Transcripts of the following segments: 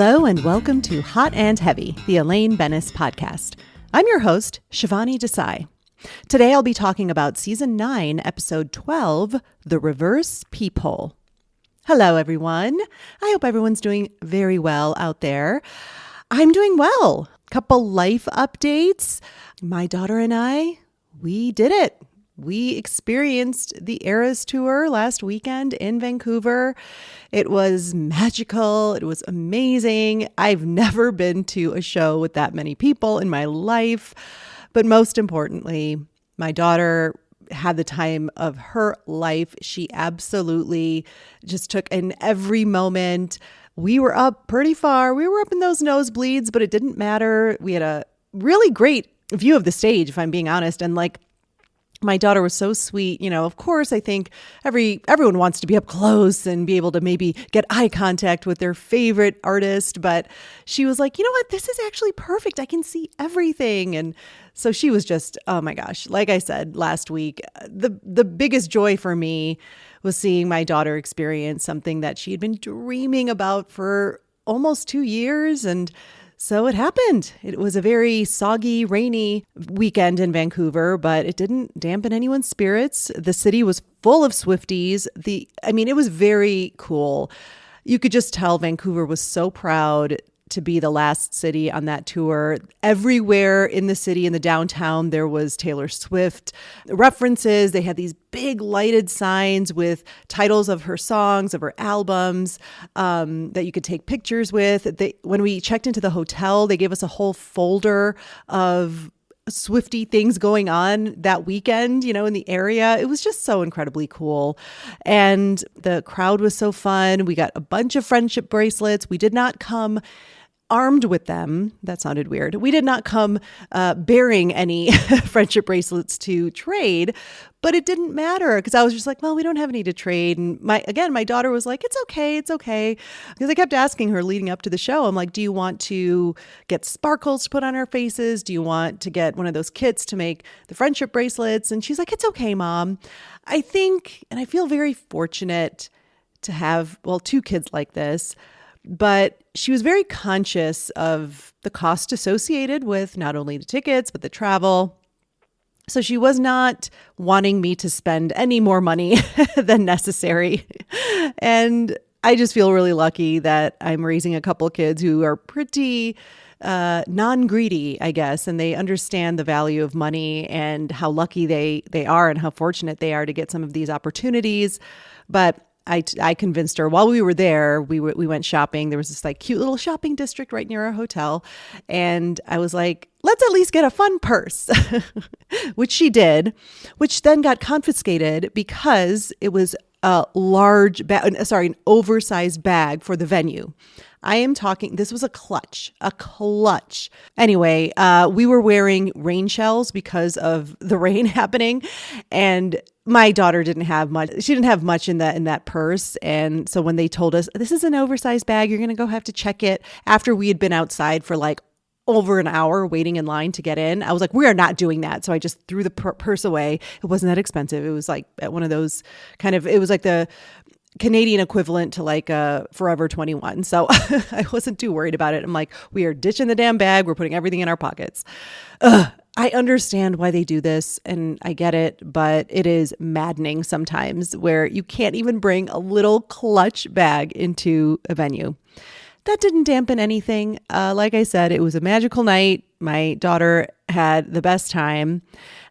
Hello and welcome to Hot and Heavy, the Elaine podcast. I'm your host, Shivani Desai. Today I'll be talking about Season 9, Episode 12, The Reverse Peephole. Hello everyone. I hope everyone's doing very well out there. I'm doing well. Couple life updates. My daughter and I, we did it. We experienced the Eras Tour last weekend in Vancouver. It was magical. It was amazing. I've never been to a show with that many people in my life. But most importantly, my daughter had the time of her life. She absolutely just took in every moment. We were up pretty far. We were up in those nosebleeds, but it didn't matter. We had a really great view of the stage, if I'm being honest. And my daughter was so sweet. You know, of course, I think everyone wants to be up close and be able to maybe get eye contact with their favorite artist. But she was like, you know what? This is actually perfect. I can see everything. And so she was just, oh my gosh, like I said last week, the biggest joy for me was seeing my daughter experience something that she had been dreaming about for almost 2 years. And so it happened. It was a very soggy, rainy weekend in Vancouver, but it didn't dampen anyone's spirits. The city was full of Swifties. It was very cool. You could just tell Vancouver was so proud to be the last city on that tour. Everywhere in the city, in the downtown, there was Taylor Swift references. They had these big lighted signs with titles of her songs, of her albums, that you could take pictures with. When we checked into the hotel, they gave us a whole folder of Swiftie things going on that weekend, in the area. It was just so incredibly cool. And the crowd was so fun. We got a bunch of friendship bracelets. We did not come armed with them. That sounded weird. We did not come bearing any friendship bracelets to trade, but it didn't matter because I was just like, well, we don't have any to trade. And my daughter was like, it's okay. Because I kept asking her leading up to the show, I'm like, do you want to get sparkles to put on our faces? Do you want to get one of those kits to make the friendship bracelets? And she's like, it's okay, Mom. I think, and I feel very fortunate to have, two kids like this. But she was very conscious of the cost associated with not only the tickets, but the travel. So she was not wanting me to spend any more money than necessary. And I just feel really lucky that I'm raising a couple kids who are pretty non-greedy, I guess, and they understand the value of money and how lucky they are and how fortunate they are to get some of these opportunities. But I convinced her while we were there, we went shopping. There was this cute little shopping district right near our hotel. And I was like, let's at least get a fun purse, which she did, which then got confiscated because it was a large bag, an oversized bag for the venue. I am talking, this was a clutch. Anyway, we were wearing rain shells because of the rain happening. And my daughter didn't have much. She didn't have much in that purse. And so when they told us, this is an oversized bag, you're going to go have to check it after we had been outside for over an hour waiting in line to get in. I was like, we are not doing that. So I just threw the purse away. It wasn't that expensive. It was at one of those it was like the Canadian equivalent to a Forever 21. So I wasn't too worried about it. I'm like, we are ditching the damn bag. We're putting everything in our pockets. I understand why they do this and I get it, but it is maddening sometimes where you can't even bring a little clutch bag into a venue. That didn't dampen anything. Like I said, it was a magical night. My daughter had the best time.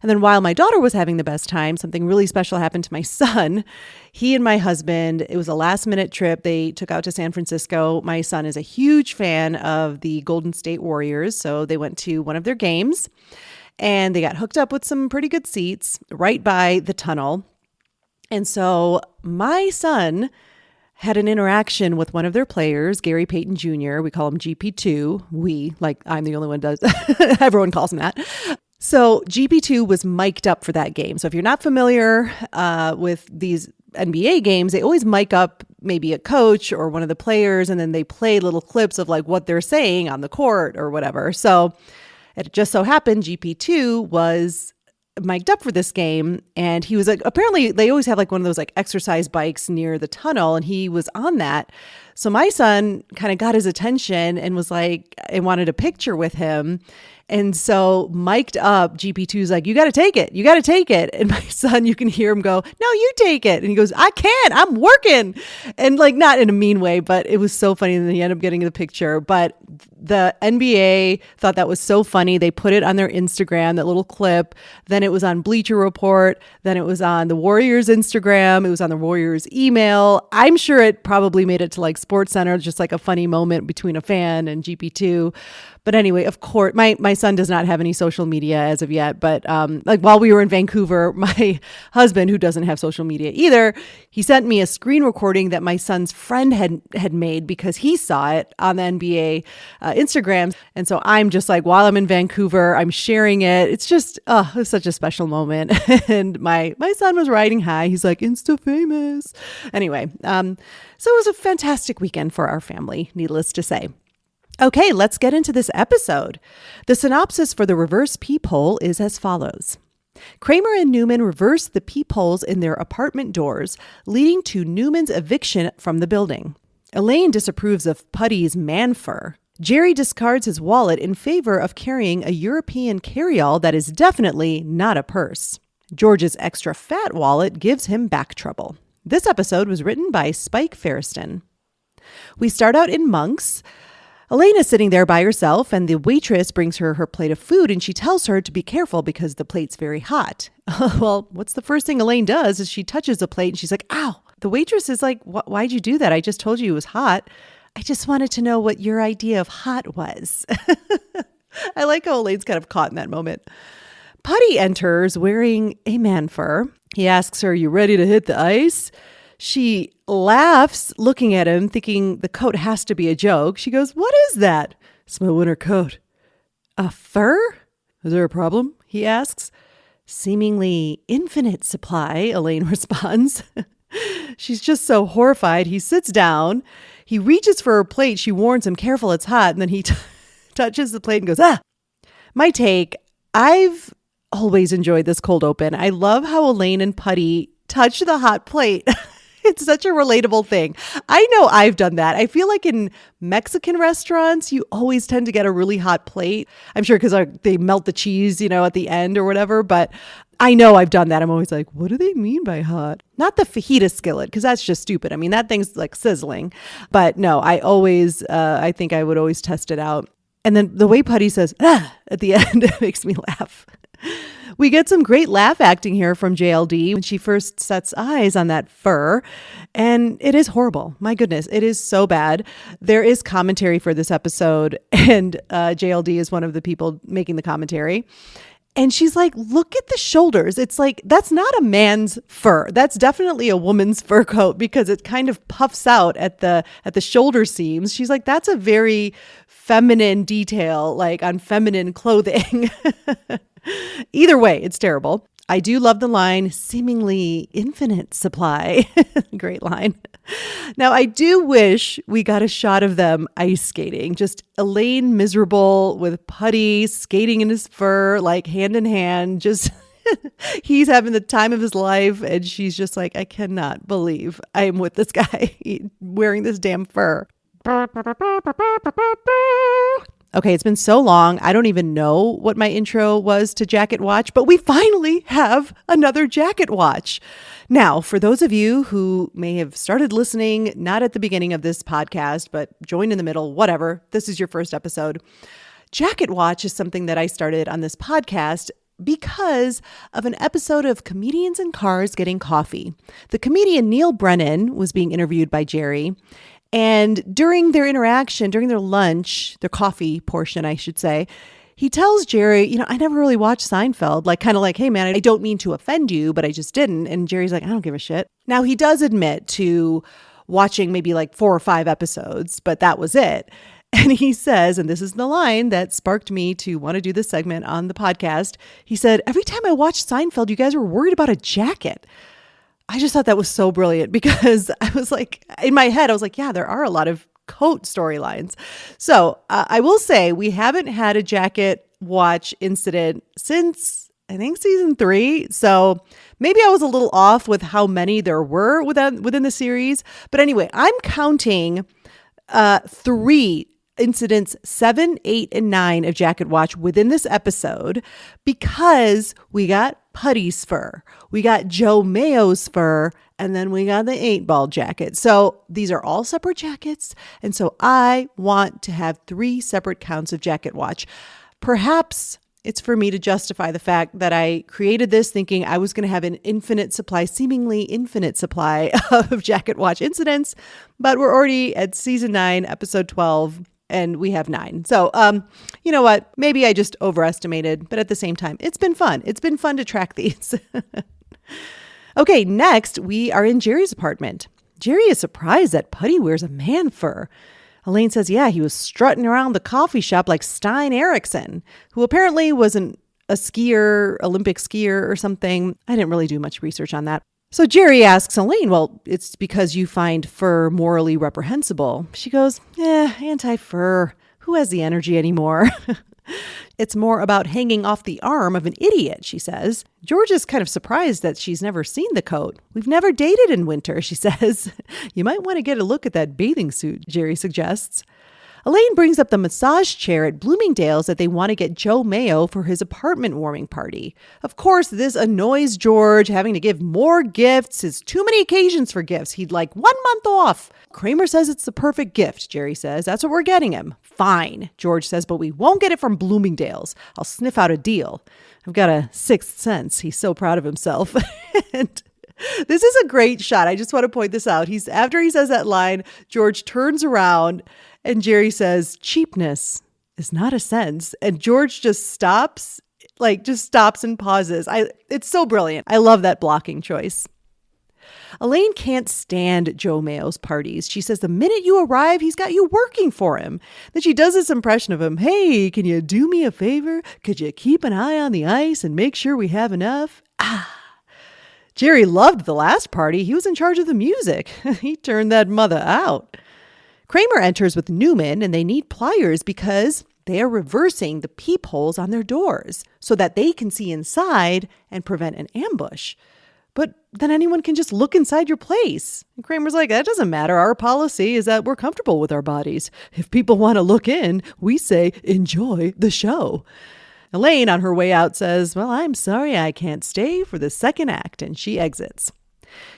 And then while my daughter was having the best time, something really special happened to my son. He and my husband, it was a last minute trip. They took out to San Francisco. My son is a huge fan of the Golden State Warriors. So they went to one of their games and they got hooked up with some pretty good seats right by the tunnel. And so my son had an interaction with one of their players, Gary Payton Jr. We call him GP2. I'm the only one who does. Everyone calls him that. So GP2 was mic'd up for that game. So if you're not familiar with these NBA games, they always mic up maybe a coach or one of the players, and then they play little clips of what they're saying on the court or whatever. So it just so happened GP2 was mic'd up for this game, and he was apparently they always have one of those exercise bikes near the tunnel, and he was on that. So my son kind of got his attention and was like, and wanted a picture with him. And so mic'd up, GP2's like, you got to take it. You got to take it. And my son, you can hear him go, no, you take it. And he goes, I can't, I'm working. And like, not in a mean way, but it was so funny. And then he ended up getting the picture. But the NBA thought that was so funny. They put it on their Instagram, that little clip. Then it was on Bleacher Report. Then it was on the Warriors Instagram. It was on the Warriors email. I'm sure it probably made it to like SportsCenter, just like a funny moment between a fan and GP2. But anyway, of course, my son does not have any social media as of yet. But like while we were in Vancouver, my husband, who doesn't have social media either, he sent me a screen recording that my son's friend had made because he saw it on the NBA Instagram. And so I'm just like, while I'm in Vancouver, I'm sharing it. It's just, it was such a special moment. And my son was riding high. He's like, Insta famous. Anyway, so it was a fantastic weekend for our family, needless to say. Okay, let's get into this episode. The synopsis for the reverse peephole is as follows. Kramer and Newman reverse the peepholes in their apartment doors, leading to Newman's eviction from the building. Elaine disapproves of Puddy's man fur. Jerry discards his wallet in favor of carrying a European carryall that is definitely not a purse. George's extra fat wallet gives him back trouble. This episode was written by Spike Ferriston. We start out in Monk's. Elaine is sitting there by herself, and the waitress brings her her plate of food, and she tells her to be careful because the plate's very hot. Well, what's the first thing Elaine does is she touches the plate, and she's like, ow. The waitress is like, why'd you do that? I just told you it was hot. I just wanted to know what your idea of hot was. I like how Elaine's kind of caught in that moment. Puddy enters wearing a man fur. He asks her, you ready to hit the ice? She laughs, looking at him, thinking the coat has to be a joke. She goes, what is that? It's my winter coat. A fur? Is there a problem? He asks. Seemingly infinite supply, Elaine responds. She's just so horrified. He sits down. He reaches for her plate. She warns him, careful, it's hot. And then he touches the plate and goes, ah. My take, I've always enjoyed this cold open. I love how Elaine and Puddy touch the hot plate. It's such a relatable thing. I know I've done that. I feel like in Mexican restaurants, you always tend to get a really hot plate. I'm sure because they melt the cheese, at the end or whatever. But I know I've done that. I'm always like, what do they mean by hot? Not the fajita skillet, because that's just stupid. I mean, that thing's like sizzling. But no, I think I would always test it out. And then the way Puddy says, at the end, it makes me laugh. We get some great laugh acting here from JLD when she first sets eyes on that fur. And it is horrible. My goodness, it is so bad. There is commentary for this episode, and JLD is one of the people making the commentary. And she's like, look at the shoulders. It's like, that's not a man's fur. That's definitely a woman's fur coat because it kind of puffs out at the shoulder seams. She's like, that's a very feminine detail, like on feminine clothing. Either way, it's terrible. I do love the line, seemingly infinite supply. Great line. Now, I do wish we got a shot of them ice skating. Just Elaine miserable with Puddy skating in his fur, like hand in hand. Just he's having the time of his life. And she's just like, I cannot believe I am with this guy wearing this damn fur. Okay, it's been so long. I don't even know what my intro was to Jacket Watch, but we finally have another Jacket Watch. Now, for those of you who may have started listening, not at the beginning of this podcast, but joined in the middle, whatever, this is your first episode. Jacket Watch is something that I started on this podcast because of an episode of Comedians in Cars Getting Coffee. The comedian Neil Brennan was being interviewed by Jerry. And during their interaction, during their lunch, their coffee portion, I should say, he tells Jerry, I never really watched Seinfeld, kind of like, hey, man, I don't mean to offend you, but I just didn't. And Jerry's like, I don't give a shit. Now, he does admit to watching maybe 4 or 5 episodes, but that was it. And he says, and this is the line that sparked me to want to do this segment on the podcast. He said, every time I watched Seinfeld, you guys were worried about a jacket. I just thought that was so brilliant because I was like, in my head, I was like, yeah, there are a lot of coat storylines. So I will say we haven't had a Jacket Watch incident since, I think, season 3. So maybe I was a little off with how many there were within the series. But anyway, I'm counting three incidents 7, 8, and 9 of Jacket Watch within this episode because we got Puddy's fur, we got Joe Mayo's fur, and then we got the 8-ball jacket. So these are all separate jackets. And so I want to have 3 separate counts of Jacket Watch. Perhaps it's for me to justify the fact that I created this thinking I was going to have an seemingly infinite supply of Jacket Watch incidents, but we're already at season 9, episode 12. And we have 9. So, you know what? Maybe I just overestimated, but at the same time, it's been fun. It's been fun to track these. Okay, next, we are in Jerry's apartment. Jerry is surprised that Puddy wears a man fur. Elaine says, yeah, he was strutting around the coffee shop like Stein Eriksen, who apparently wasn't a skier, Olympic skier or something. I didn't really do much research on that. So Jerry asks Elaine, well, it's because you find fur morally reprehensible. She goes, anti-fur. Who has the energy anymore? It's more about hanging off the arm of an idiot, she says. George is kind of surprised that she's never seen the coat. We've never dated in winter, she says. You might want to get a look at that bathing suit, Jerry suggests. Elaine brings up the massage chair at Bloomingdale's that they want to get Joe Mayo for his apartment warming party. Of course, this annoys George, having to give more gifts. It's too many occasions for gifts. He'd like 1 month off. Kramer says it's the perfect gift, Jerry says. That's what we're getting him. Fine, George says, but we won't get it from Bloomingdale's. I'll sniff out a deal. I've got a sixth sense. He's so proud of himself. And this is a great shot. I just want to point this out. After he says that line, George turns around and Jerry says, cheapness is not a sense. And George just stops and pauses. It's so brilliant. I love that blocking choice. Elaine can't stand Joe Mayo's parties. She says the minute you arrive, he's got you working for him. Then she does this impression of him. Hey, can you do me a favor? Could you keep an eye on the ice and make sure we have enough? Jerry loved the last party. He was in charge of the music. He turned that mother out. Kramer enters with Newman and they need pliers because they are reversing the peepholes on their doors so that they can see inside and prevent an ambush. But then anyone can just look inside your place. And Kramer's like, that doesn't matter. Our policy is that we're comfortable with our bodies. If people want to look in, we say, enjoy the show. Elaine, on her way out, says, well, I'm sorry I can't stay for the second act, and she exits.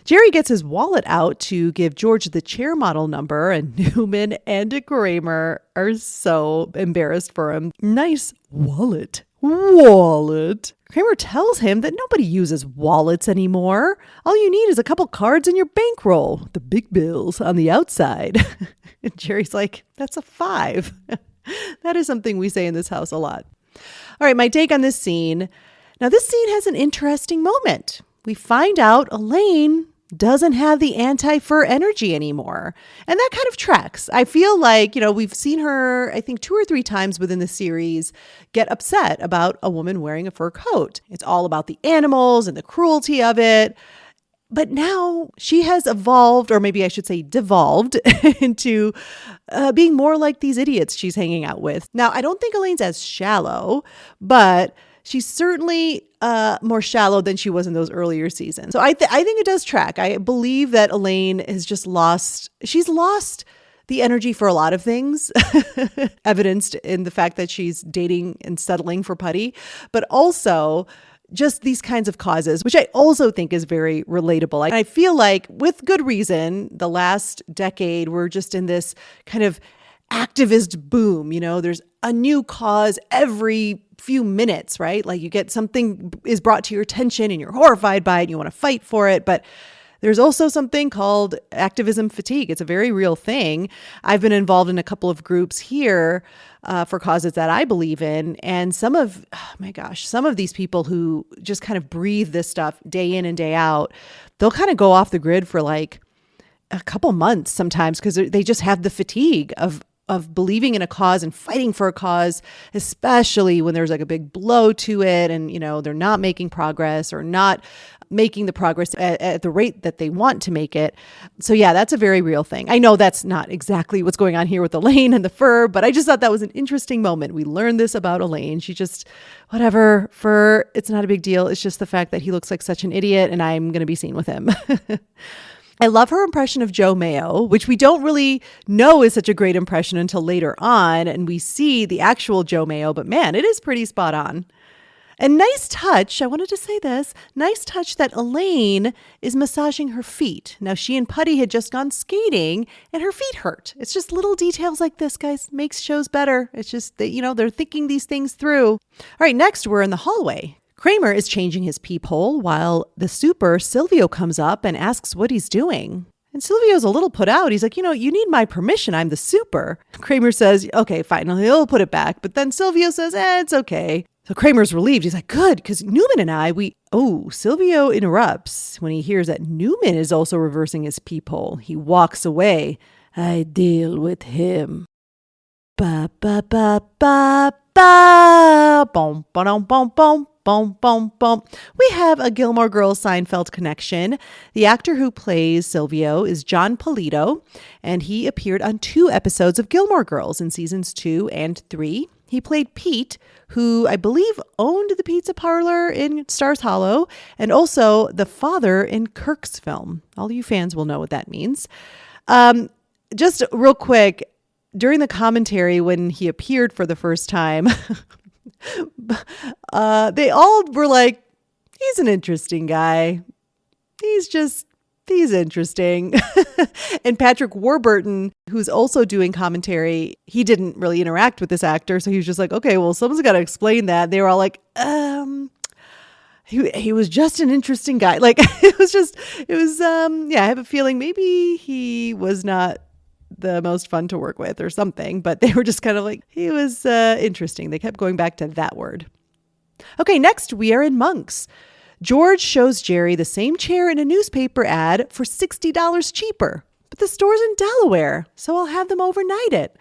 Jerry gets his wallet out to give George the chair model number, and Newman and Kramer are so embarrassed for him. Nice wallet. Kramer tells him that nobody uses wallets anymore. All you need is a couple cards in your bankroll, the big bills on the outside. And Jerry's like, that's a 5. That is something we say in this house a lot. All right, my take on this scene. Now, this scene has an interesting moment. We find out Elaine doesn't have the anti-fur energy anymore. And that kind of tracks. I feel like, we've seen her, I think 2 or 3 times within the series get upset about a woman wearing a fur coat. It's all about the animals and the cruelty of it. But now she has evolved, or maybe I should say devolved, into being more like these idiots she's hanging out with. Now, I don't think Elaine's as shallow, but she's certainly more shallow than she was in those earlier seasons. So I think it does track. I believe that Elaine has just lost the energy for a lot of things, evidenced in the fact that she's dating and settling for Puddy, but also just these kinds of causes, which I also think is very relatable. I feel like with good reason, the last decade, we're just in this kind of activist boom. There's a new cause every few minutes, right? Like you get something is brought to your attention and you're horrified by it and you want to fight for it. But there's also something called activism fatigue. It's a very real thing. I've been involved in a couple of groups here for causes that I believe in. And some of these people who just kind of breathe this stuff day in and day out, they'll kind of go off the grid for like a couple months sometimes because they just have the fatigue of believing in a cause and fighting for a cause, especially when there's like a big blow to it and, they're not making progress or not making the progress at the rate that they want to make it. So yeah, that's a very real thing. I know that's not exactly what's going on here with Elaine and the fur, but I just thought that was an interesting moment. We learned this about Elaine. She just, whatever, fur, it's not a big deal. It's just the fact that he looks like such an idiot and I'm going to be seen with him. I love her impression of Joe Mayo, which we don't really know is such a great impression until later on, and we see the actual Joe Mayo, but man, it is pretty spot on. And nice touch, I wanted to say this, nice touch that Elaine is massaging her feet. Now, she and Puddy had just gone skating and her feet hurt. It's just little details like this, guys, makes shows better. It's just that, they're thinking these things through. All right, next we're in the hallway. Kramer is changing his peephole while the super, Silvio, comes up and asks what he's doing. And Silvio's a little put out. He's like, you need my permission. I'm the super. Kramer says, okay, fine. He'll put it back. But then Silvio says, it's okay. So Kramer's relieved. He's like, good, because Newman and I, Silvio interrupts when he hears that Newman is also reversing his peephole. He walks away. I deal with him. Ba, ba, ba, ba, ba. Boom, ba-dum, boom, boom. Boom, boom, boom. We have a Gilmore Girls Seinfeld connection. The actor who plays Silvio is John Polito, and he appeared on 2 episodes of Gilmore Girls in seasons 2 and 3. He played Pete, who I believe owned the pizza parlor in Stars Hollow, and also the father in Kirk's film. All you fans will know what that means. Just real quick, during the commentary when he appeared for the first time, they all were like, he's an interesting guy. He's interesting. And Patrick Warburton, who's also doing commentary, he didn't really interact with this actor. So he was just like, okay, well, someone's got to explain that. They were all like, he was just an interesting guy. Like, I have a feeling maybe he was not the most fun to work with or something, but they were just kind of like, he was interesting. They kept going back to that word. Okay, next we are in Monks. George shows Jerry the same chair in a newspaper ad for $60 cheaper, but the store's in Delaware, so I'll have them overnight it.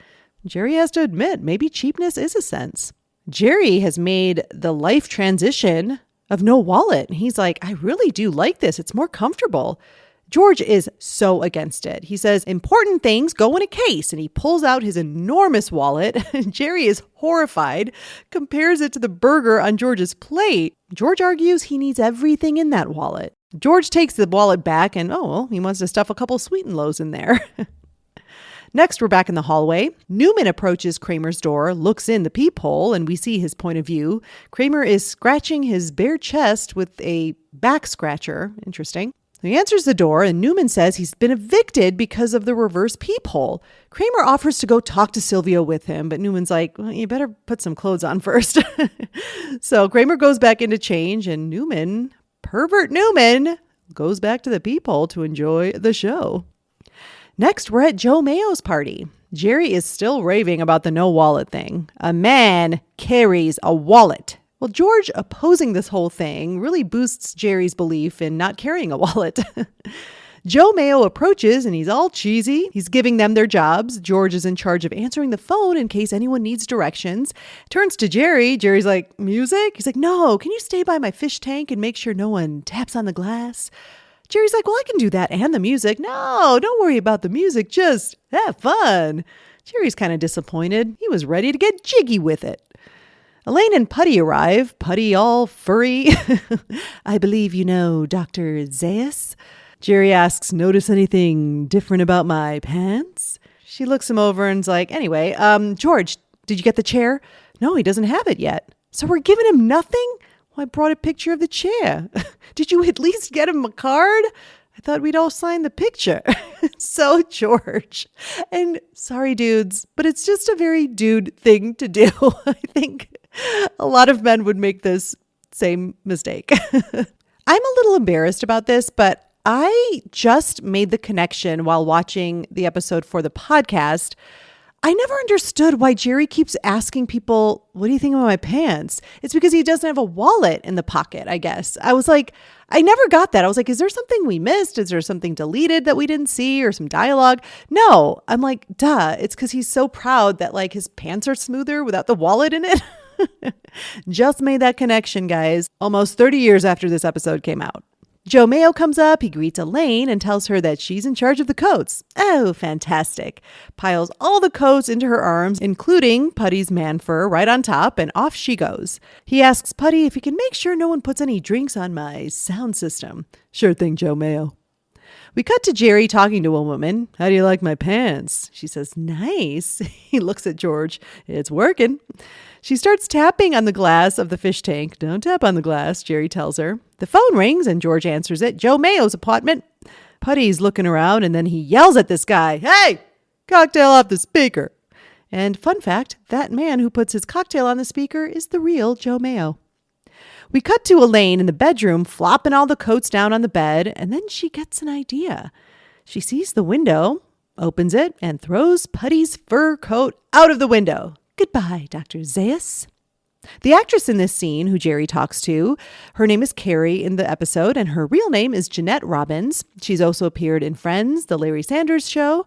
Jerry has to admit, maybe cheapness is a sense. Jerry has made the life transition of no wallet. He's like, I really do like this. It's more comfortable. George is so against it. He says, important things go in a case, and he pulls out his enormous wallet. Jerry is horrified, compares it to the burger on George's plate. George argues he needs everything in that wallet. George takes the wallet back and, he wants to stuff a couple sweet and lows in there. Next, we're back in the hallway. Newman approaches Kramer's door, looks in the peephole, and we see his point of view. Kramer is scratching his bare chest with a back scratcher. Interesting. He answers the door, and Newman says he's been evicted because of the reverse peephole. Kramer offers to go talk to Silvio with him, but Newman's like, well, you better put some clothes on first. So Kramer goes back in to change, and pervert Newman, goes back to the peephole to enjoy the show. Next, we're at Joe Mayo's party. Jerry is still raving about the no wallet thing. A man carries a wallet. Well, George opposing this whole thing really boosts Jerry's belief in not carrying a wallet. Joe Mayo approaches and he's all cheesy. He's giving them their jobs. George is in charge of answering the phone in case anyone needs directions. Turns to Jerry. Jerry's like, music? He's like, no, can you stay by my fish tank and make sure no one taps on the glass? Jerry's like, well, I can do that and the music. No, don't worry about the music. Just have fun. Jerry's kind of disappointed. He was ready to get jiggy with it. Elaine and Puddy arrive, Puddy all furry. I believe you know Dr. Zaius. Jerry asks, notice anything different about my pants? She looks him over and's like, anyway, George, did you get the chair? No, he doesn't have it yet. So we're giving him nothing? Well, I brought a picture of the chair. Did you at least get him a card? I thought we'd all sign the picture. So George. And sorry, dudes, but it's just a very dude thing to do. I think a lot of men would make this same mistake. I'm a little embarrassed about this, but I just made the connection while watching the episode for the podcast. I never understood why Jerry keeps asking people, what do you think about my pants? It's because he doesn't have a wallet in the pocket, I guess. I was like, I never got that. I was like, is there something we missed? Is there something deleted that we didn't see or some dialogue? No, I'm like, duh. It's because he's so proud that like his pants are smoother without the wallet in it. Just made that connection, guys. Almost 30 years after this episode came out. Joe Mayo comes up, he greets Elaine and tells her that she's in charge of the coats. Oh, fantastic. Piles all the coats into her arms, including Puddy's man fur right on top, and off she goes. He asks Puddy if he can make sure no one puts any drinks on my sound system. Sure thing, Joe Mayo. We cut to Jerry talking to a woman. How do you like my pants? She says, nice. He looks at George. It's working. She starts tapping on the glass of the fish tank. Don't tap on the glass, Jerry tells her. The phone rings and George answers it. Joe Mayo's apartment. Puddy's looking around and then he yells at this guy. Hey, cocktail off the speaker. And fun fact, that man who puts his cocktail on the speaker is the real Joe Mayo. We cut to Elaine in the bedroom, flopping all the coats down on the bed, and then she gets an idea. She sees the window, opens it, and throws Puddy's fur coat out of the window. Goodbye, Dr. Zaius. The actress in this scene, who Jerry talks to, her name is Carrie in the episode, and her real name is Jeanette Robbins. She's also appeared in Friends, The Larry Sanders Show.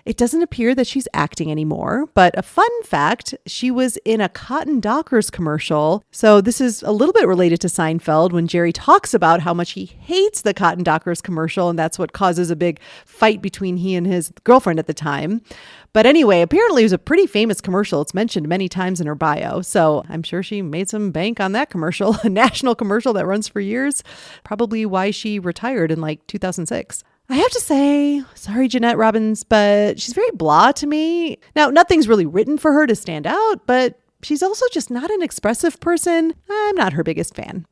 It doesn't appear that she's acting anymore, but a fun fact, she was in a Cotton Dockers commercial. So this is a little bit related to Seinfeld when Jerry talks about how much he hates the Cotton Dockers commercial, and that's what causes a big fight between he and his girlfriend at the time. But anyway, apparently it was a pretty famous commercial. It's mentioned many times in her bio. So I'm sure she made some bank on that commercial, a national commercial that runs for years. Probably why she retired in like 2006. I have to say, sorry, Jeanette Robbins, but she's very blah to me. Now, nothing's really written for her to stand out, but she's also just not an expressive person. I'm not her biggest fan.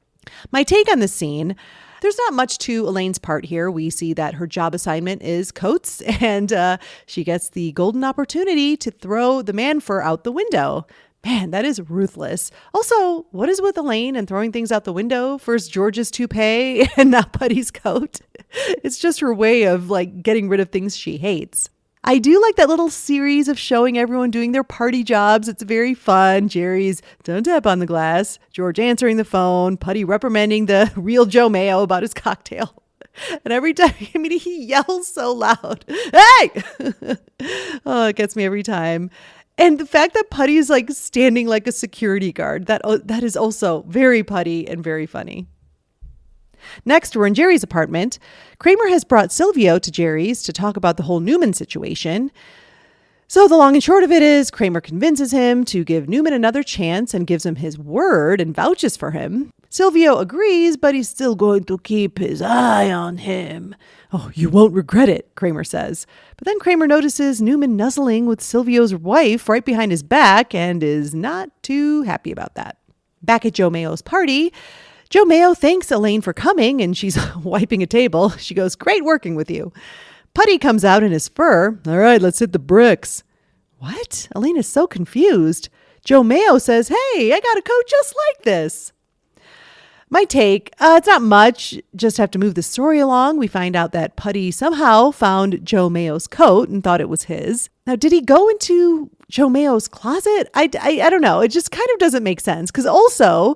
My take on this scene, there's not much to Elaine's part here. We see that her job assignment is coats, and she gets the golden opportunity to throw the man fur out the window. Man, that is ruthless. Also, what is with Elaine and throwing things out the window? First George's toupee and now Puddy's coat. It's just her way of like getting rid of things she hates. I do like that little series of showing everyone doing their party jobs. It's very fun. Jerry's don't tap on the glass, George answering the phone, Puddy reprimanding the real Joe Mayo about his cocktail. And every time, he yells so loud. Hey! Oh, it gets me every time. And the fact that Puddy is like standing like a security guard, that is also very Puddy and very funny. Next, we're in Jerry's apartment. Kramer has brought Silvio to Jerry's to talk about the whole Newman situation. So the long and short of it is Kramer convinces him to give Newman another chance and gives him his word and vouches for him. Silvio agrees, but he's still going to keep his eye on him. Oh, you won't regret it, Kramer says. But then Kramer notices Newman nuzzling with Silvio's wife right behind his back and is not too happy about that. Back at Joe Mayo's party, Joe Mayo thanks Elaine for coming and she's wiping a table. She goes, great working with you. Puddy comes out in his fur. All right, let's hit the bricks. What? Elaine is so confused. Joe Mayo says, hey, I got a coat just like this. My take, it's not much, just have to move the story along. We find out that Puddy somehow found Joe Mayo's coat and thought it was his. Now, did he go into Joe Mayo's closet? I don't know. It just kind of doesn't make sense. Because also,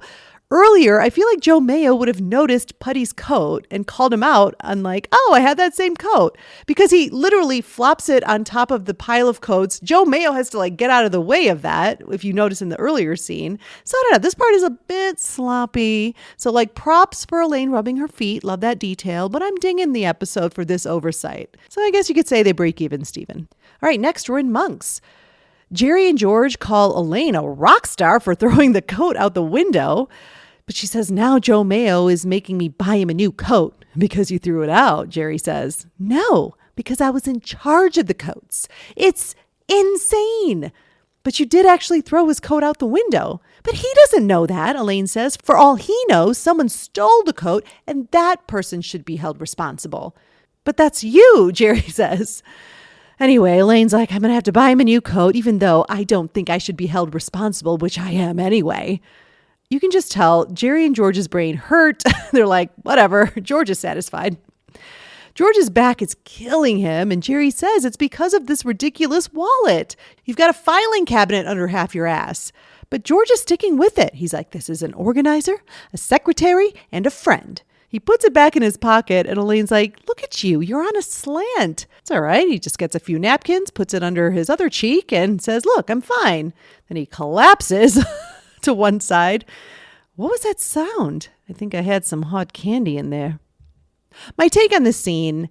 earlier, I feel like Joe Mayo would have noticed Puddy's coat and called him out on like, oh, I had that same coat. Because he literally flops it on top of the pile of coats. Joe Mayo has to like get out of the way of that, if you notice in the earlier scene. So I don't know, this part is a bit sloppy. So like props for Elaine rubbing her feet. Love that detail. But I'm dinging the episode for this oversight. So I guess you could say they break even, Stephen. All right, next we're in Monks. Jerry and George call Elaine a rock star for throwing the coat out the window. But she says, now Joe Mayo is making me buy him a new coat because you threw it out, Jerry says. No, because I was in charge of the coats. It's insane. But you did actually throw his coat out the window. But he doesn't know that, Elaine says. For all he knows, someone stole the coat and that person should be held responsible. But that's you, Jerry says. Anyway, Elaine's like, I'm going to have to buy him a new coat, even though I don't think I should be held responsible, which I am anyway. You can just tell Jerry and George's brain hurt. They're like, whatever, George is satisfied. George's back is killing him, and Jerry says it's because of this ridiculous wallet. You've got a filing cabinet under half your ass. But George is sticking with it. He's like, this is an organizer, a secretary, and a friend. He puts it back in his pocket, and Elaine's like, look at you, you're on a slant. It's all right. He just gets a few napkins, puts it under his other cheek, and says, look, I'm fine. Then he collapses to one side. What was that sound? I think I had some hot candy in there. My take on this scene,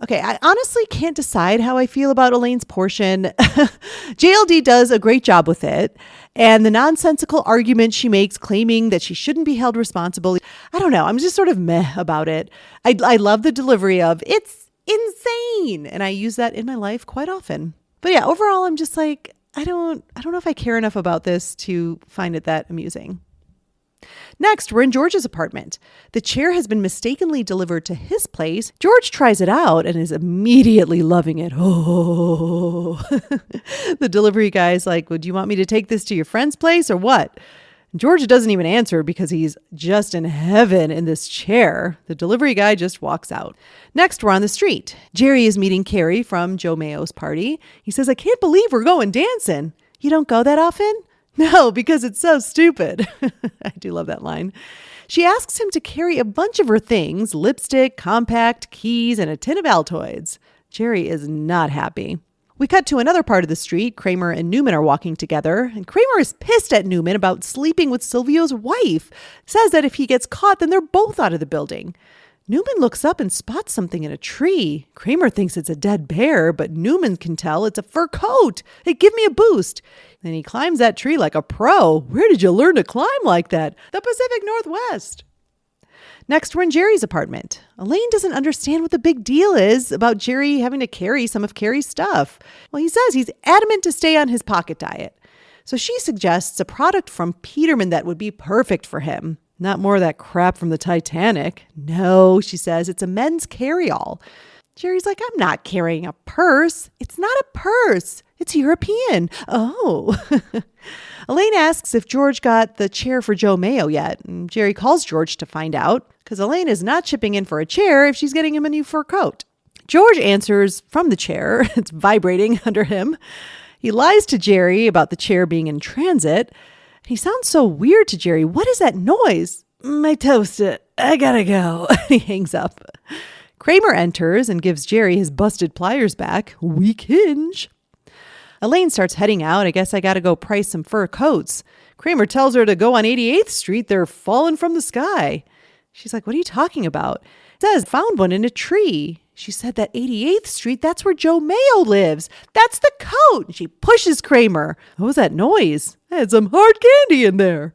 Okay, I honestly can't decide how I feel about Elaine's portion. JLD does a great job with it. And the nonsensical argument she makes claiming that she shouldn't be held responsible. I don't know. I'm just sort of meh about it. I love the delivery of "it's insane." And I use that in my life quite often. But yeah, overall, I'm just like, I don't know if I care enough about this to find it that amusing. Next, we're in George's apartment. The chair has been mistakenly delivered to his place. George tries it out and is immediately loving it. Oh, the delivery guy's like, "Well, do you want me to take this to your friend's place or what?" George doesn't even answer because he's just in heaven in this chair. The delivery guy just walks out. Next, we're on the street. Jerry is meeting Carrie from Joe Mayo's party. He says, "I can't believe we're going dancing." "You don't go that often?" "No, because it's so stupid." I do love that line. She asks him to carry a bunch of her things: lipstick, compact, keys, and a tin of Altoids. Jerry is not happy. We cut to another part of the street. Kramer and Newman are walking together, and Kramer is pissed at Newman about sleeping with Silvio's wife. Says that if he gets caught, then they're both out of the building. Newman looks up and spots something in a tree. Kramer thinks it's a dead bear, but Newman can tell it's a fur coat. "Hey, give me a boost." Then he climbs that tree like a pro. "Where did you learn to climb like that?" "The Pacific Northwest." Next, we're in Jerry's apartment. Elaine doesn't understand what the big deal is about Jerry having to carry some of Carrie's stuff. Well, he says he's adamant to stay on his pocket diet. So she suggests a product from Peterman that would be perfect for him. Not more of that crap from the Titanic. "No," she says, "it's a men's carry-all." Jerry's like, "I'm not carrying a purse." "It's not a purse. It's European." "Oh." Elaine asks if George got the chair for Joe Mayo yet. And Jerry calls George to find out, because Elaine is not chipping in for a chair if she's getting him a new fur coat. George answers from the chair. It's vibrating under him. He lies to Jerry about the chair being in transit. He sounds so weird to Jerry. "What is that noise?" "My toaster. I gotta go." He hangs up. Kramer enters and gives Jerry his busted pliers back. Weak hinge. Elaine starts heading out. "I guess I gotta go price some fur coats." Kramer tells her to go on 88th Street. They're falling from the sky. She's like, "What are you talking about?" He says, "Found one in a tree." She said that 88th Street, that's where Joe Mayo lives. "That's the coat." And she pushes Kramer. "What was that noise?" "I had some hard candy in there."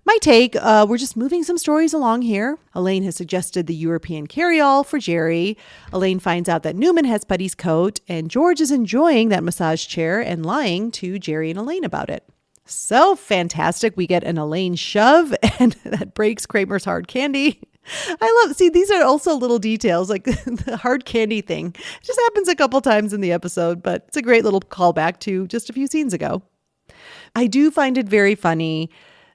My take, we're just moving some stories along here. Elaine has suggested the European carry-all for Jerry. Elaine finds out that Newman has Puddy's coat, and George is enjoying that massage chair and lying to Jerry and Elaine about it. So fantastic. We get an Elaine shove, and that breaks Kramer's hard candy. These are also little details, like the hard candy thing. It just happens a couple times in the episode, but it's a great little callback to just a few scenes ago. I do find it very funny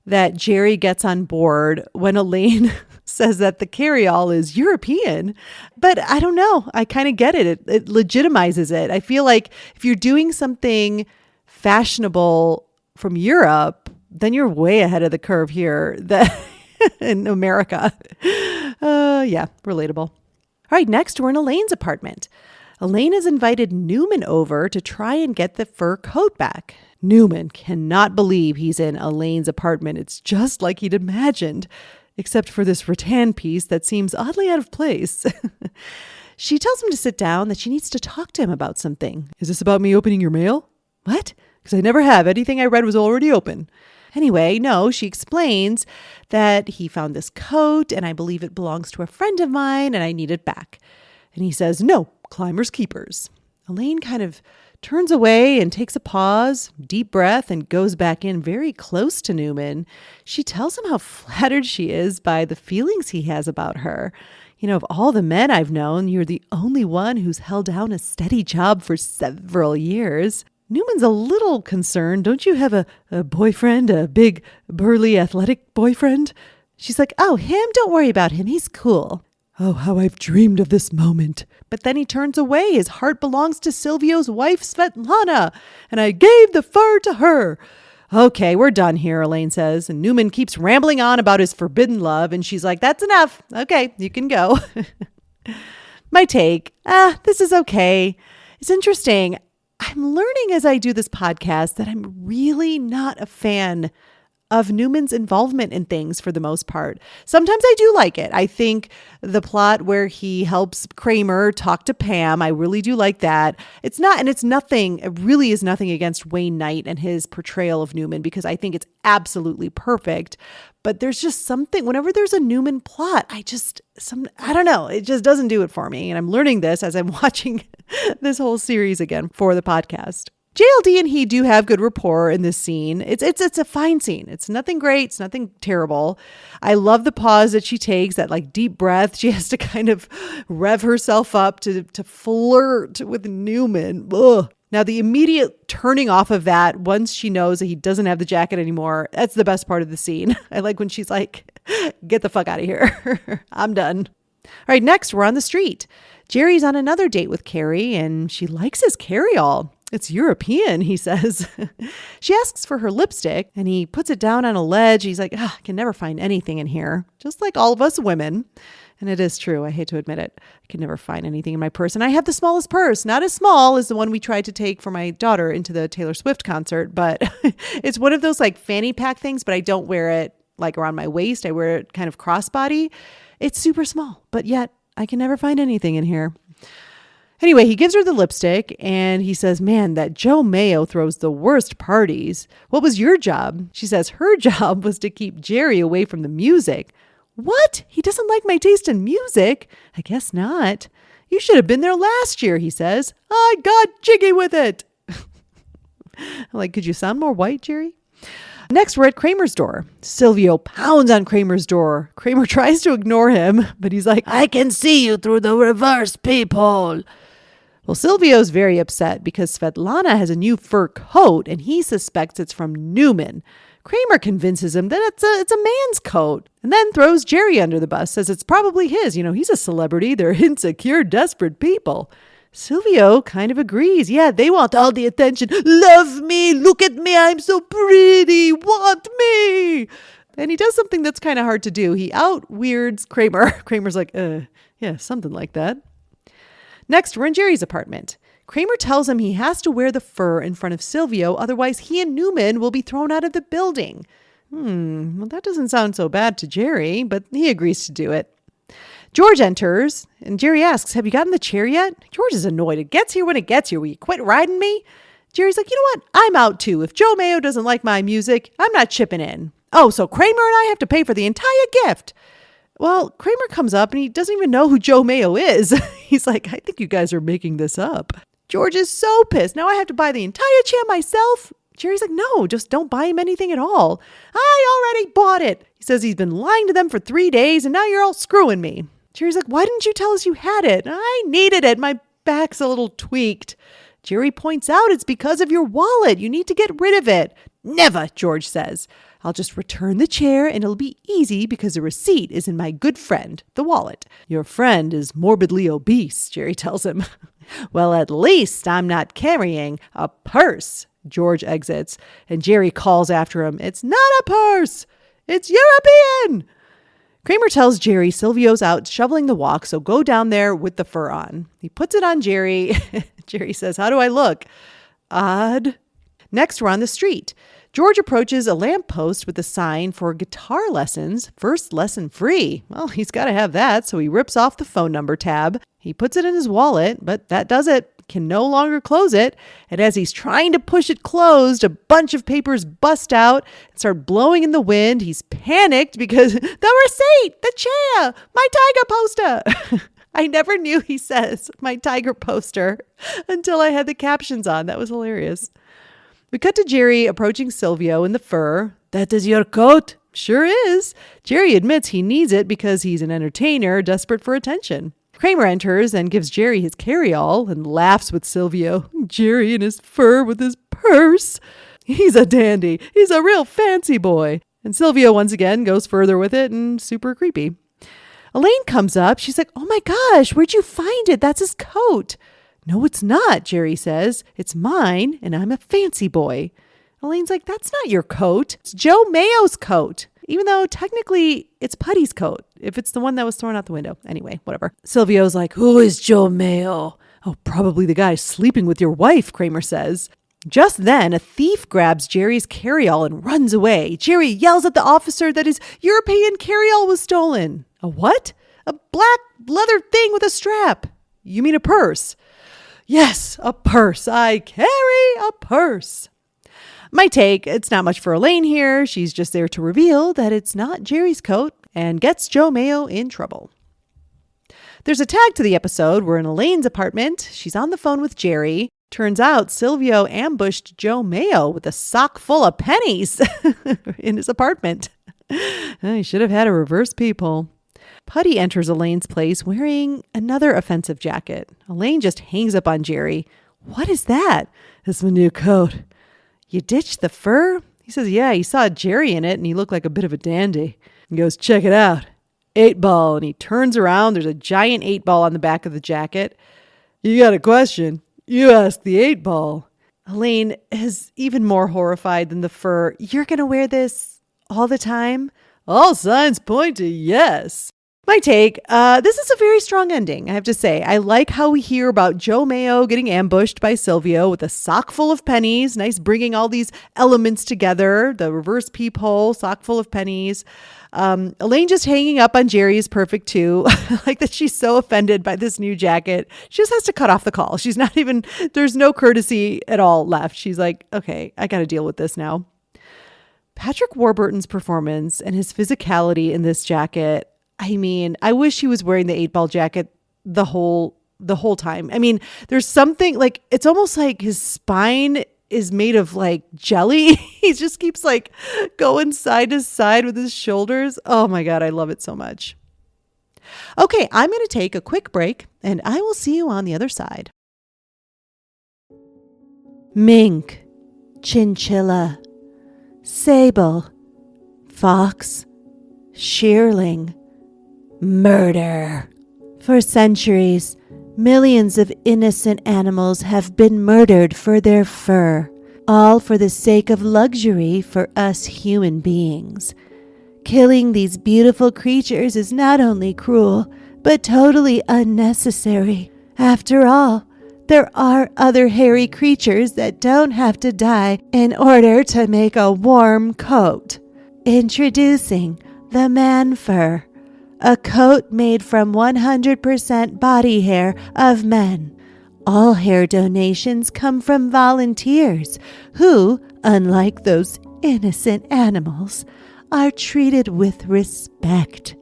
that Jerry gets on board when Elaine says that the carry-all is European. But I don't know. I kind of get it. It legitimizes it. I feel like if you're doing something fashionable from Europe, then you're way ahead of the curve here in America. Yeah, relatable. All right, next we're in Elaine's apartment. Elaine has invited Newman over to try and get the fur coat back. Newman cannot believe he's in Elaine's apartment. It's just like he'd imagined, except for this rattan piece that seems oddly out of place. She tells him to sit down, that she needs to talk to him about something. "Is this about me opening your mail?" "What?" "Because I never have. Anything I read was already open." Anyway, no, she explains that he found this coat and I believe it belongs to a friend of mine and I need it back. And he says, "No, climbers keepers." Elaine kind of turns away and takes a pause, deep breath, and goes back in very close to Newman. She tells him how flattered she is by the feelings he has about her. "You know, of all the men I've known, you're the only one who's held down a steady job for several years." Newman's a little concerned. "Don't you have a boyfriend, a big, burly, athletic boyfriend?" She's like, "Oh, him? Don't worry about him. He's cool." "Oh, how I've dreamed of this moment." But then he turns away. His heart belongs to Silvio's wife, Svetlana, and I gave the fur to her. "Okay, we're done here," Elaine says. And Newman keeps rambling on about his forbidden love. And she's like, "That's enough. Okay, you can go." My take, this is okay. It's interesting. I'm learning as I do this podcast that I'm really not a fan of Newman's involvement in things for the most part. Sometimes I do like it. I think the plot where he helps Kramer talk to Pam, I really do like that. It really is nothing against Wayne Knight and his portrayal of Newman, because I think it's absolutely perfect. But there's just something, whenever there's a Newman plot, I don't know, it just doesn't do it for me. And I'm learning this as I'm watching this whole series again for the podcast. JLD and he do have good rapport in this scene. It's a fine scene. It's nothing great. It's nothing terrible. I love the pause that she takes, that like deep breath. She has to kind of rev herself up to flirt with Newman. Ugh. Now, the immediate turning off of that, once she knows that he doesn't have the jacket anymore, that's the best part of the scene. I like when she's like, get the fuck out of here. I'm done. All right, next, we're on the street. Jerry's on another date with Carrie, and she likes his carry-all. It's European, he says. She asks for her lipstick, and he puts it down on a ledge. He's like, I can never find anything in here, just like all of us women. And it is true. I hate to admit it. I can never find anything in my purse. And I have the smallest purse, not as small as the one we tried to take for my daughter into the Taylor Swift concert, but it's one of those like fanny pack things, but I don't wear it like around my waist. I wear it kind of crossbody. It's super small, but yet I can never find anything in here. Anyway, he gives her the lipstick and he says, man, that Joe Mayo throws the worst parties. What was your job? She says her job was to keep Jerry away from the music. What? He doesn't like my taste in music? I guess not. You should have been there last year, he says. I got jiggy with it. Like, could you sound more white, Jerry? Next, we're at Kramer's door. Silvio pounds on Kramer's door. Kramer tries to ignore him, but he's like, I can see you through the reverse peephole. Well, Silvio's very upset because Svetlana has a new fur coat and he suspects it's from Newman. Kramer convinces him that it's a man's coat and then throws Jerry under the bus, says it's probably his. You know, he's a celebrity. They're insecure, desperate people. Silvio kind of agrees. Yeah, they want all the attention. Love me. Look at me. I'm so pretty. Want me. And he does something that's kind of hard to do. He out-weirds Kramer. Kramer's like, yeah, something like that. Next, we're in Jerry's apartment. Kramer tells him he has to wear the fur in front of Silvio, otherwise he and Newman will be thrown out of the building. Well, that doesn't sound so bad to Jerry, but he agrees to do it. George enters, and Jerry asks, have you gotten the chair yet? George is annoyed. It gets here when it gets here. Will you quit riding me? Jerry's like, you know what? I'm out too. If Joe Mayo doesn't like my music, I'm not chipping in. Oh, so Kramer and I have to pay for the entire gift. Well, Kramer comes up and he doesn't even know who Joe Mayo is. He's like, I think you guys are making this up. George is so pissed. Now I have to buy the entire chair myself. Jerry's like, no, just don't buy him anything at all. I already bought it. He says he's been lying to them for 3 days and now you're all screwing me. Jerry's like, why didn't you tell us you had it? I needed it. My back's a little tweaked. Jerry points out it's because of your wallet. You need to get rid of it. Never, George says. I'll just return the chair and it'll be easy because the receipt is in my good friend, the wallet. Your friend is morbidly obese, Jerry tells him. Well, at least I'm not carrying a purse. George exits and Jerry calls after him. It's not a purse. It's European. Kramer tells Jerry Silvio's out shoveling the walk, so go down there with the fur on. He puts it on Jerry. Jerry says, how do I look? Odd. Next, we're on the street. George approaches a lamppost with a sign for guitar lessons, first lesson free. Well, he's got to have that, so he rips off the phone number tab. He puts it in his wallet, but that does it. Can no longer close it. And as he's trying to push it closed, a bunch of papers bust out and start blowing in the wind. He's panicked because the receipt, the chair, my tiger poster. I never knew he says my tiger poster until I had the captions on. That was hilarious. We cut to Jerry approaching Silvio in the fur. That is your coat? Sure is. Jerry admits he needs it because he's an entertainer desperate for attention. Kramer enters and gives Jerry his carry-all and laughs with Silvio. Jerry in his fur with his purse. He's a dandy. He's a real fancy boy. And Silvio once again goes further with it and super creepy. Elaine comes up. She's like, oh my gosh, where'd you find it? That's his coat. No, it's not, Jerry says. It's mine, and I'm a fancy boy. Elaine's like, that's not your coat. It's Joe Mayo's coat. Even though technically it's Puddy's coat, if it's the one that was thrown out the window. Anyway, whatever. Silvio's like, who is Joe Mayo? Oh, probably the guy sleeping with your wife, Kramer says. Just then, a thief grabs Jerry's carryall and runs away. Jerry yells at the officer that his European carryall was stolen. A what? A black leather thing with a strap. You mean a purse? Yes, a purse. I carry a purse. My take, it's not much for Elaine here. She's just there to reveal that it's not Jerry's coat and gets Joe Mayo in trouble. There's a tag to the episode. We're in Elaine's apartment. She's on the phone with Jerry. Turns out Silvio ambushed Joe Mayo with a sock full of pennies in his apartment. He should have had a reverse peephole. Puddy enters Elaine's place wearing another offensive jacket. Elaine just hangs up on Jerry. What is that? It's my new coat. You ditched the fur? He says, yeah, he saw Jerry in it and he looked like a bit of a dandy. He goes, check it out. 8-ball. And he turns around. There's a giant 8-ball on the back of the jacket. You got a question? You ask the 8-ball. Elaine is even more horrified than the fur. You're going to wear this all the time? All signs point to yes. My take, this is a very strong ending, I have to say. I like how we hear about Joe Mayo getting ambushed by Silvio with a sock full of pennies. Nice bringing all these elements together. The reverse peephole, sock full of pennies. Elaine just hanging up on Jerry is perfect too. I like that she's so offended by this new jacket. She just has to cut off the call. She's not even, there's no courtesy at all left. She's like, okay, I got to deal with this now. Patrick Warburton's performance and his physicality in this jacket, I mean, I wish he was wearing the 8-ball jacket the whole time. I mean, there's something like, it's almost like his spine is made of like jelly. He just keeps like going side to side with his shoulders. Oh my God, I love it so much. Okay, I'm going to take a quick break and I will see you on the other side. Mink, chinchilla, sable, fox, shearling, murder. For centuries, millions of innocent animals have been murdered for their fur, all for the sake of luxury for us human beings. Killing these beautiful creatures is not only cruel, but totally unnecessary. After all, there are other hairy creatures that don't have to die in order to make a warm coat. Introducing the man fur, a coat made from 100% body hair of men. All hair donations come from volunteers who, unlike those innocent animals, are treated with respect.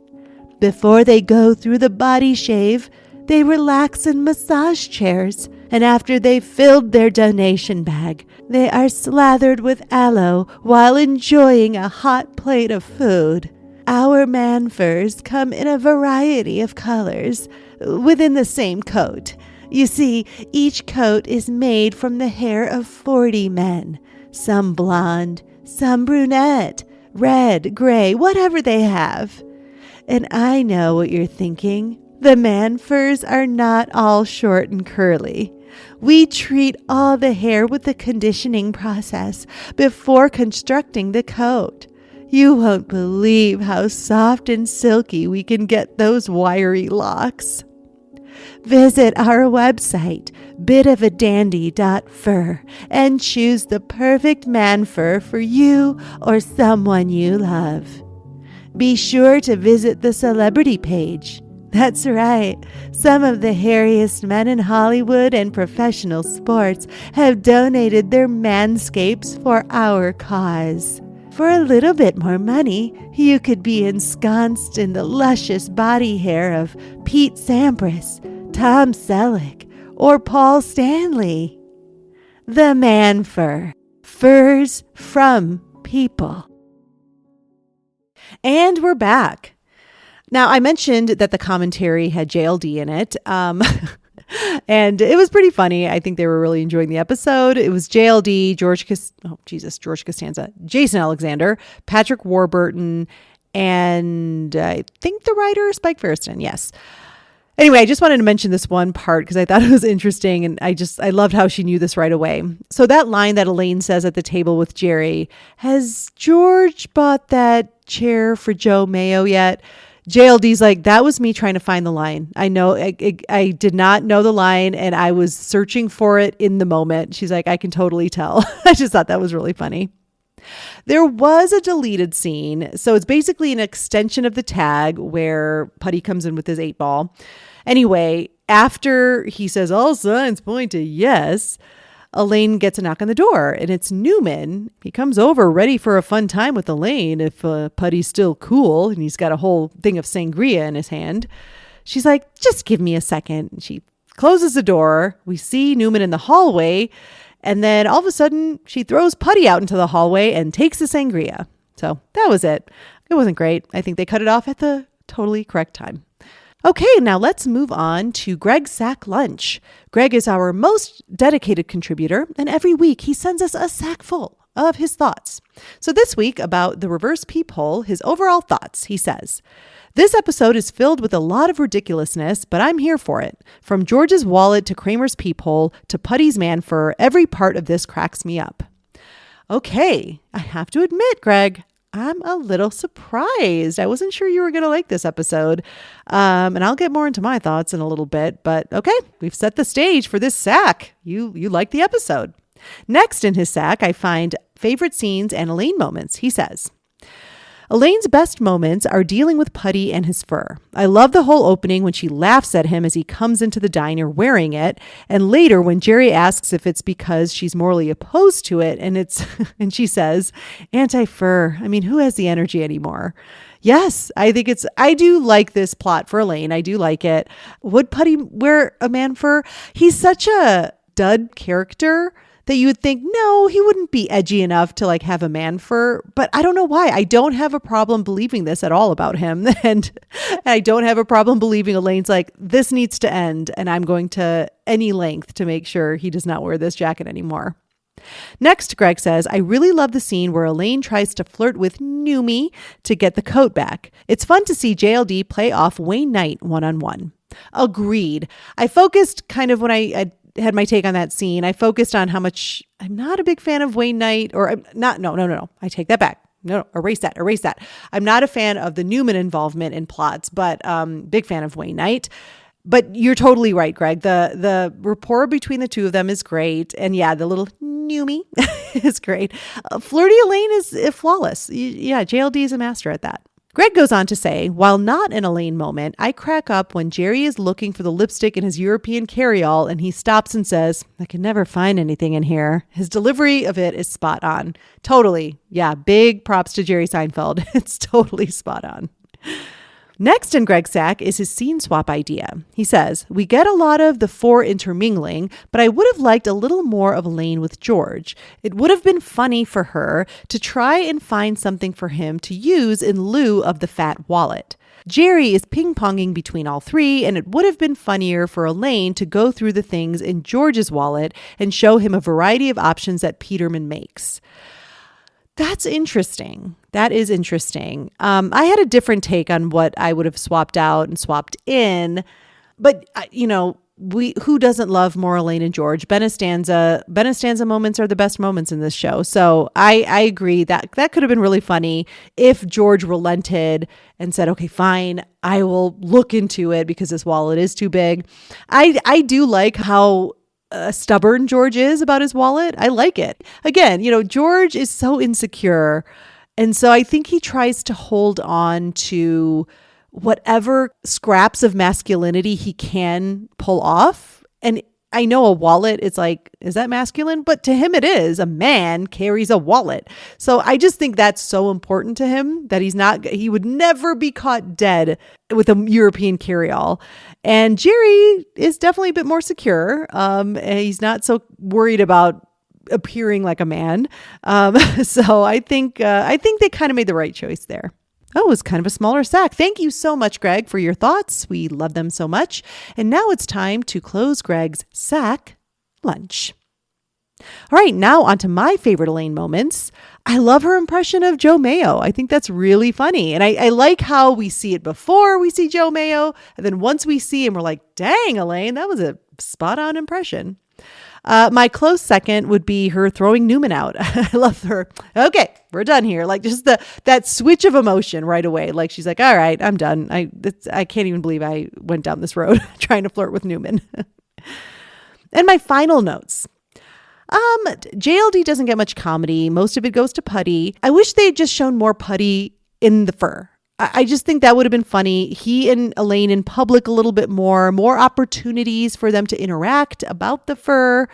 Before they go through the body shave, they relax in massage chairs, and after they've filled their donation bag, they are slathered with aloe while enjoying a hot plate of food. Our man furs come in a variety of colors within the same coat. You see, each coat is made from the hair of 40 men, some blonde, some brunette, red, gray, whatever they have. And I know what you're thinking. The man furs are not all short and curly. We treat all the hair with the conditioning process before constructing the coat. You won't believe how soft and silky we can get those wiry locks. Visit our website, bitofadandy.fur, and choose the perfect man fur for you or someone you love. Be sure to visit the celebrity page. That's right. Some of the hairiest men in Hollywood and professional sports have donated their manscapes for our cause. For a little bit more money, you could be ensconced in the luscious body hair of Pete Sampras, Tom Selleck, or Paul Stanley. The man fur. Furs from people. And we're back. Now, I mentioned that the commentary had JLD in it, and it was pretty funny. I think they were really enjoying the episode. It was JLD, George Costanza, Jason Alexander, Patrick Warburton, and I think the writer, Spike Feresten, yes. Anyway, I just wanted to mention this one part because I thought it was interesting, and I loved how she knew this right away. So that line that Elaine says at the table with Jerry, has George bought that chair for Joe Mayo yet? JLD's like, that was me trying to find the line. I know I did not know the line and I was searching for it in the moment. She's like, I can totally tell. I just thought that was really funny. There was a deleted scene. So it's basically an extension of the tag where Puddy comes in with his 8-ball. Anyway, after he says all signs point to yes, Elaine gets a knock on the door and it's Newman. He comes over ready for a fun time with Elaine if Puddy's still cool and he's got a whole thing of sangria in his hand. She's like, just give me a second. She closes the door. We see Newman in the hallway and then all of a sudden she throws Puddy out into the hallway and takes the sangria. So that was it. It wasn't great. I think they cut it off at the totally correct time. Okay, now let's move on to Greg's sack lunch. Greg is our most dedicated contributor, and every week he sends us a sack full of his thoughts. So this week, about the reverse peephole, his overall thoughts, he says, this episode is filled with a lot of ridiculousness, but I'm here for it. From George's wallet to Kramer's peephole to Puddy's man fur, every part of this cracks me up. Okay, I have to admit, Greg, I'm a little surprised. I wasn't sure you were going to like this episode. And I'll get more into my thoughts in a little bit. But okay, we've set the stage for this sack. You like the episode. Next in his sack, I find favorite scenes and Elaine moments. He says, Elaine's best moments are dealing with Puddy and his fur. I love the whole opening when she laughs at him as he comes into the diner wearing it. And later when Jerry asks if it's because she's morally opposed to it. And she says, anti-fur. I mean, who has the energy anymore? Yes, I do like this plot for Elaine. I do like it. Would Puddy wear a man fur? He's such a dud character that you would think, no, he wouldn't be edgy enough to like have a man fur. But I don't know why. I don't have a problem believing this at all about him. And I don't have a problem believing Elaine's like, this needs to end. And I'm going to any length to make sure he does not wear this jacket anymore. Next, Greg says, I really love the scene where Elaine tries to flirt with Numi to get the coat back. It's fun to see JLD play off Wayne Knight one-on-one. Agreed. I focused kind of when I had my take on that scene. I focused on how much I'm not a big fan of Wayne Knight, or I'm not. No. I take that back. No, erase that. I'm not a fan of the Newman involvement in plots, but big fan of Wayne Knight. But you're totally right, Greg. The rapport between the two of them is great. And yeah, the little Numi is great. Flirty Elaine is flawless. Yeah, JLD is a master at that. Greg goes on to say, while not an Elaine moment, I crack up when Jerry is looking for the lipstick in his European carry-all and he stops and says, I can never find anything in here. His delivery of it is spot on. Totally. Yeah, big props to Jerry Seinfeld. It's totally spot on. Next in Greg's sack is his scene swap idea. He says, we get a lot of the four intermingling, but I would have liked a little more of Elaine with George. It would have been funny for her to try and find something for him to use in lieu of the fat wallet. Jerry is ping-ponging between all three, and it would have been funnier for Elaine to go through the things in George's wallet and show him a variety of options that Peterman makes. That's interesting. That is interesting. I had a different take on what I would have swapped out and swapped in, but who doesn't love more Elaine and George? Benestanza moments are the best moments in this show. So I agree that could have been really funny if George relented and said, okay, fine, I will look into it because this wallet is too big. I do like how stubborn George is about his wallet. I like it. Again, George is so insecure. And so I think he tries to hold on to whatever scraps of masculinity he can pull off. And I know a wallet, it's like, is that masculine? But to him it is. A man carries a wallet. So I just think that's so important to him that he would never be caught dead with a European carry-all. And Jerry is definitely a bit more secure. And he's not so worried about appearing like a man. So I think they kind of made the right choice there. Oh, it was kind of a smaller sack. Thank you so much, Greg, for your thoughts. We love them so much. And now it's time to close Greg's sack lunch. All right, now on to my favorite Elaine moments. I love her impression of Joe Mayo. I think that's really funny. And I like how we see it before we see Joe Mayo. And then once we see him, we're like, dang, Elaine, that was a spot on impression. My close second would be her throwing Newman out. I love her. Okay, we're done here. Like just that switch of emotion right away. Like she's like, all right, I'm done. I can't even believe I went down this road trying to flirt with Newman. And my final notes. JLD doesn't get much comedy. Most of it goes to Puddy. I wish they had just shown more Puddy in the fur. I just think that would have been funny. He and Elaine in public a little bit more opportunities for them to interact about the fur.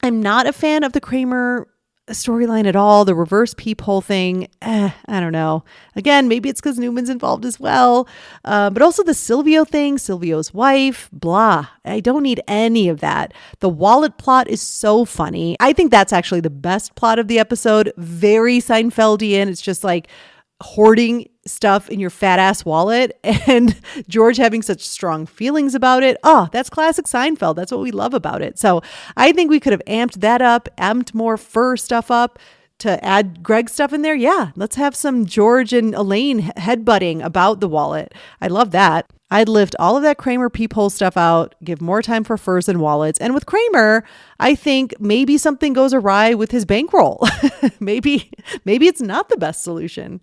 I'm not a fan of the Kramer storyline at all. The reverse peephole thing. I don't know. Again, maybe it's because Newman's involved as well. But also the Silvio thing, Silvio's wife, blah. I don't need any of that. The wallet plot is so funny. I think that's actually the best plot of the episode. Very Seinfeldian. It's just like hoarding stuff in your fat ass wallet and George having such strong feelings about it. Oh, that's classic Seinfeld. That's what we love about it. So I think we could have amped that up, amped more fur stuff up to add Greg stuff in there. Yeah, let's have some George and Elaine headbutting about the wallet. I love that. I'd lift all of that Kramer peephole stuff out, give more time for furs and wallets. And with Kramer, I think maybe something goes awry with his bankroll. maybe it's not the best solution.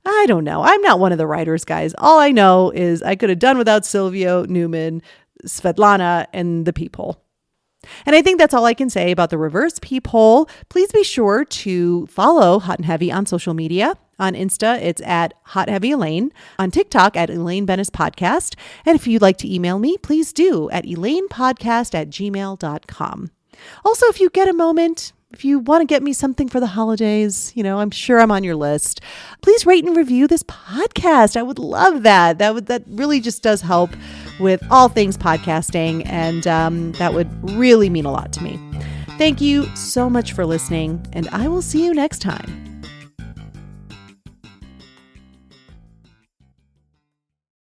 I don't know. I'm not one of the writers, guys. All I know is I could have done without Silvio, Newman, Svetlana, and the peephole. And I think that's all I can say about the reverse peephole. Please be sure to follow Hot and Heavy on social media. On Insta, it's at Hot Heavy Elaine. On TikTok, at Elaine Bennis Podcast. And if you'd like to email me, please do at elainepodcast@gmail.com. Also, if you get a moment, if you want to get me something for the holidays, I'm sure I'm on your list. Please rate and review this podcast. I would love that. That really just does help with all things podcasting, and that would really mean a lot to me. Thank you so much for listening, and I will see you next time.